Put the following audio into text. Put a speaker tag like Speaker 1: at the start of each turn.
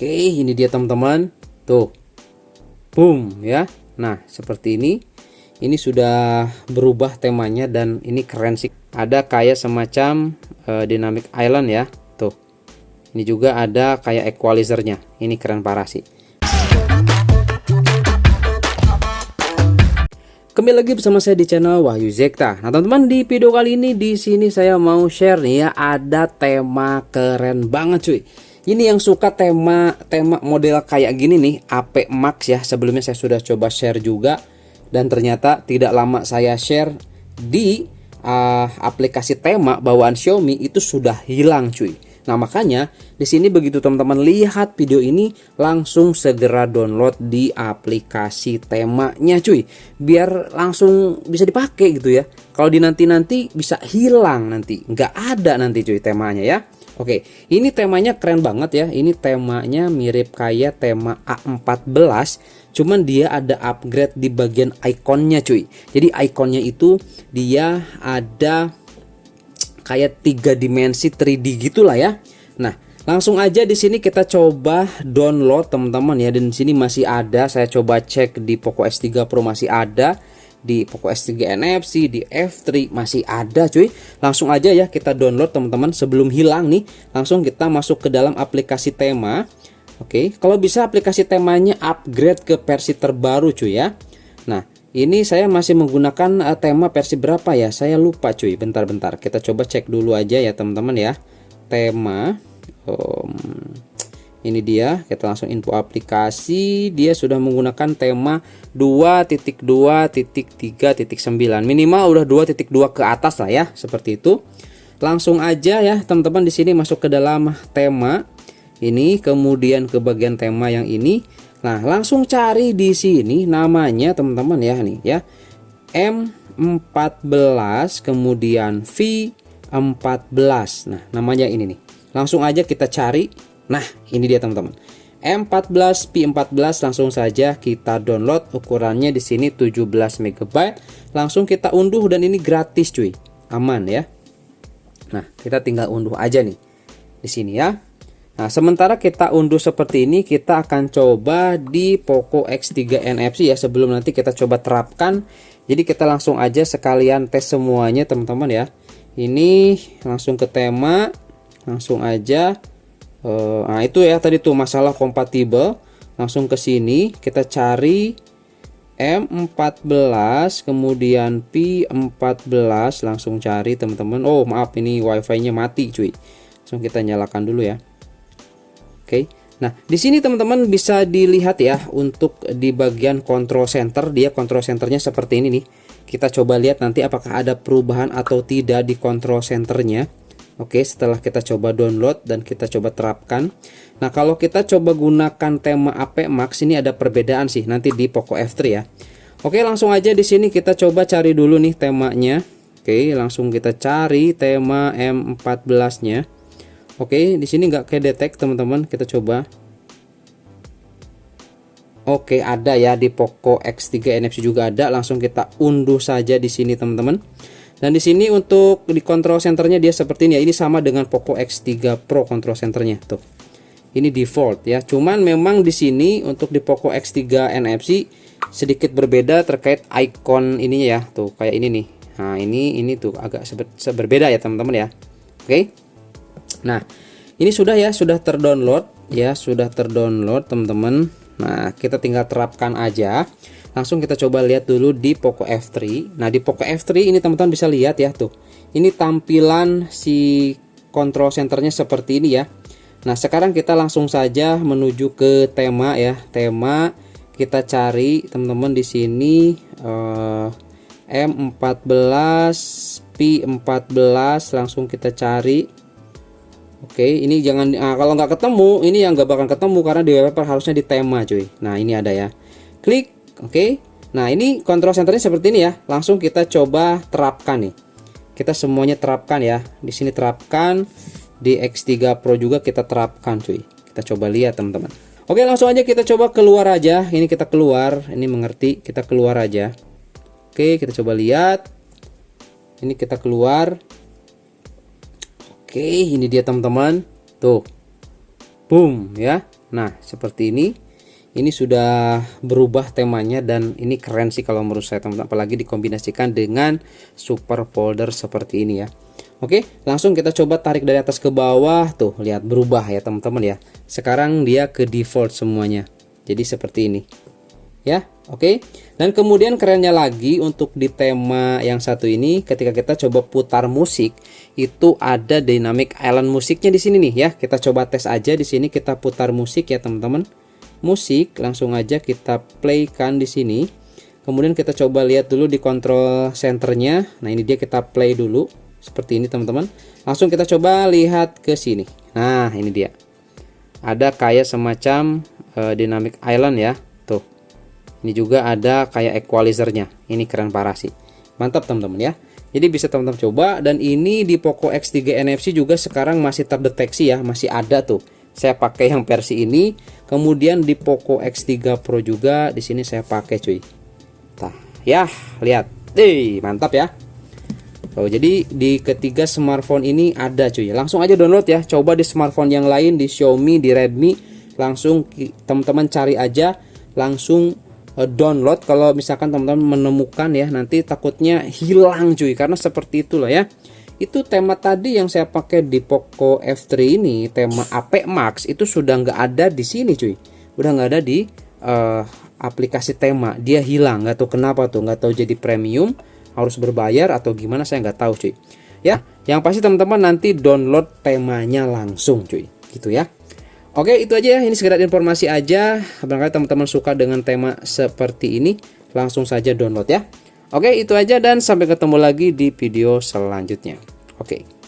Speaker 1: Oke, ini dia teman-teman. Tuh. Boom ya. Nah, seperti ini. Ini sudah berubah temanya dan ini keren sih. Ada kayak semacam dynamic island ya. Tuh. Ini juga ada kayak equalizernya. Ini keren parah sih. Kembali lagi bersama saya di channel Wahyu Zekta. Nah, teman-teman, di video kali ini di sini saya mau share nih ya, ada tema keren banget cuy. Ini yang suka tema model kayak gini nih, AP Max ya. Sebelumnya saya sudah coba share juga dan ternyata tidak lama saya share di aplikasi tema bawaan Xiaomi itu sudah hilang cuy. Nah, makanya di sini begitu teman-teman lihat video ini langsung segera download di aplikasi temanya cuy, biar langsung bisa dipakai gitu ya. Kalau di nanti bisa hilang, nanti nggak ada nanti cuy temanya ya. Oke, ini temanya keren banget ya. Ini temanya mirip kayak tema A14, cuman dia ada upgrade di bagian ikonnya cuy. Jadi ikonnya itu dia ada kayak 3 dimensi 3D gitulah ya. Nah, langsung aja di sini kita coba download teman-teman ya. Dan di sini masih ada, saya coba cek di Poco X3 Pro masih ada, di Poco S3 NFC, di F3 masih ada cuy. Langsung aja ya kita download teman-teman sebelum hilang nih. Langsung kita masuk ke dalam aplikasi tema. Oke, kalau bisa aplikasi temanya upgrade ke versi terbaru cuy ya. Nah, ini saya masih menggunakan tema versi berapa ya? Saya lupa cuy. Bentar-bentar. Kita coba cek dulu aja ya teman-teman ya. Tema. Ini dia. Kita langsung info aplikasi. Dia sudah menggunakan tema 2.2.3.9. Minimal udah 2.2 ke atas lah ya. Seperti itu. Langsung aja ya teman-teman di sini masuk ke dalam tema. Ini kemudian ke bagian tema yang ini. Nah, langsung cari di sini namanya teman-teman ya nih ya. M14 kemudian V14. Nah, namanya ini nih. Langsung aja kita cari. Nah, ini dia teman-teman. M14 V14 langsung saja kita download. Ukurannya di sini 17 MB. Langsung kita unduh dan ini gratis cuy. Aman ya. Nah, kita tinggal unduh aja nih di sini ya. Nah, sementara kita unduh seperti ini, kita akan coba di Poco X3 NFC ya, sebelum nanti kita coba terapkan. Jadi kita langsung aja sekalian tes semuanya teman-teman ya. Ini langsung ke tema, langsung aja. Nah, itu ya tadi tuh masalah kompatibel. Langsung ke sini, kita cari M14, kemudian P14, langsung cari teman-teman. Oh maaf, ini wifi-nya mati cuy. Langsung kita nyalakan dulu ya. Oke. Nah, di sini teman-teman bisa dilihat ya untuk di bagian control center, dia control centernya seperti ini nih. Kita coba lihat nanti apakah ada perubahan atau tidak di control centernya. Oke, setelah kita coba download dan kita coba terapkan. Nah, kalau kita coba gunakan tema AP Max ini ada perbedaan sih nanti di Poco F3 ya. Oke, langsung aja di sini kita coba cari dulu nih temanya. Oke, langsung kita cari tema M14-nya. Oke, di sini nggak kedetek teman-teman, kita coba. Oke, ada ya di Poco X3 NFC juga ada. Langsung kita unduh saja di sini teman-teman. Dan di sini untuk di control centernya dia seperti ini ya. Ini sama dengan Poco X3 Pro control centernya tuh. Ini default ya. Cuman memang di sini untuk di Poco X3 NFC sedikit berbeda terkait icon ininya ya. Tuh kayak ini nih. Nah, ini tuh agak berbeda ya teman-teman ya. Oke. Nah, ini sudah ya, sudah terdownload ya, sudah terdownload teman-teman. Nah, kita tinggal terapkan aja. Langsung kita coba lihat dulu di Poco F3. Nah, di Poco F3 ini teman-teman bisa lihat ya tuh. Ini tampilan si control centernya seperti ini ya. Nah, sekarang kita langsung saja menuju ke tema ya. Tema kita cari teman-teman di sini M14 P14 langsung kita cari. Oke, ini jangan kalau nggak ketemu, ini yang nggak bakal ketemu karena di wallpaper harusnya di tema cuy. Nah, ini ada ya. Klik, oke. Nah, ini control centernya seperti ini ya. Langsung kita coba terapkan nih. Kita semuanya terapkan ya. Di sini terapkan, di X3 Pro juga kita terapkan cuy. Kita coba lihat teman-teman. Oke, langsung aja kita coba keluar aja. Ini kita keluar, ini mengerti, kita keluar aja. Oke, kita coba lihat. Ini kita keluar. Oke, ini dia teman-teman. Tuh. Boom ya. Nah seperti ini sudah berubah temanya, dan ini keren sih kalau menurut saya teman-teman, apalagi dikombinasikan dengan super folder seperti ini ya. Oke, langsung kita coba tarik dari atas ke bawah, tuh lihat berubah ya teman-teman ya. Sekarang dia ke default semuanya, jadi seperti ini ya. Oke, dan kemudian kerennya lagi untuk di tema yang satu ini, ketika kita coba putar musik itu ada dynamic island musiknya di sini nih ya. Kita coba tes aja di sini, kita putar musik ya teman-teman. Musik langsung aja kita playkan di sini. Kemudian kita coba lihat dulu di control centernya. Nah ini dia, kita play dulu seperti ini teman-teman. Langsung kita coba lihat ke sini. Nah ini dia, ada kayak semacam dynamic island ya. Tuh, ini juga ada kayak equalizernya. Ini keren parah sih, mantap teman-teman ya. Jadi bisa teman-teman coba, dan ini di Poco X3 NFC juga sekarang masih terdeteksi ya, masih ada tuh. Saya pakai yang versi ini. Kemudian di Poco X3 Pro juga di sini saya pakai cuy. Nah, ya, lihat. Mantap ya. Oh, jadi di ketiga smartphone ini ada cuy. Langsung aja download ya. Coba di smartphone yang lain, di Xiaomi, di Redmi, langsung teman-teman cari aja, langsung download. Kalau misalkan teman-teman menemukan ya, nanti takutnya hilang cuy, karena seperti itulah ya. Itu tema tadi yang saya pakai di Poco F3 ini, tema AP Max, itu sudah nggak ada di sini cuy. Udah nggak ada di aplikasi tema, dia hilang, nggak tahu kenapa tuh, nggak tahu jadi premium harus berbayar atau gimana, saya nggak tahu cuy. Ya, yang pasti teman-teman nanti download temanya langsung cuy, gitu ya. Oke, itu aja ya, ini sekedar informasi aja. Barangkali teman-teman suka dengan tema seperti ini, langsung saja download ya. Oke, itu aja, dan sampai ketemu lagi di video selanjutnya. Oke.